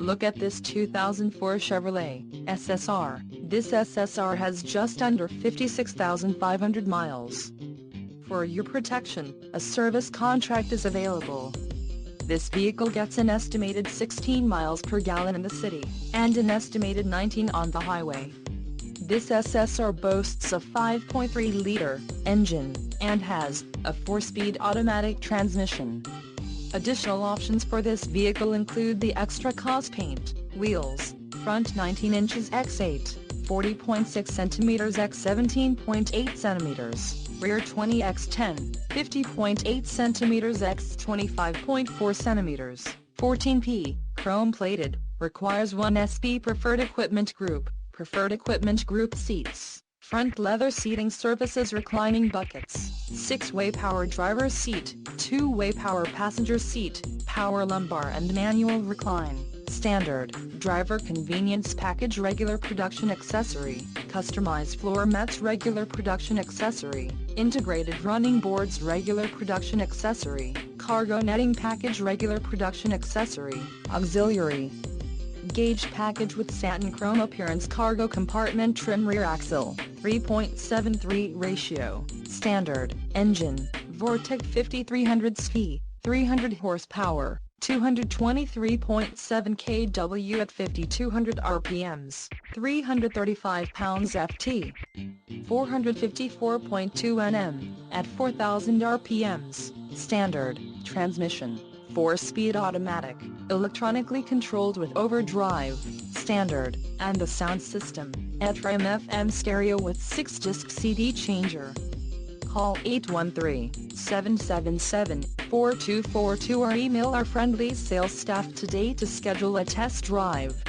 Look at this 2004 Chevrolet SSR. This SSR has just under 56,500 miles. For your protection, a service contract is available. This vehicle gets an estimated 16 miles per gallon in the city, and an estimated 19 on the highway. This SSR boasts a 5.3-liter engine, and has a 4-speed automatic transmission. Additional options for this vehicle include the extra cause paint, wheels, front 19 inches x 8, 40.6 cm x 17.8 cm, rear 20 x 10, 50.8 cm x 25.4 cm, 14P, chrome plated, requires 1 SP preferred equipment group seats, front leather seating surfaces, reclining buckets, 6-way power driver's seat, 2-way power passenger seat, power lumbar and manual recline, standard, driver convenience package, regular production accessory, customized floor mats, regular production accessory, integrated running boards, regular production accessory, cargo netting package, regular production accessory, auxiliary gauge package with satin chrome appearance, cargo compartment trim, rear axle, 3.73 ratio, standard, engine, Vortec 5300 SV, 300 horsepower, 223.7 kW at 5200 RPMs, 335 pounds FT, 454.2 Nm, at 4000 RPMs, standard, transmission, 4-speed automatic, electronically controlled with overdrive, standard, and the sound system, AM/FM stereo with 6-disc CD changer. Call 813-777-4242 or email our friendly sales staff today to schedule a test drive.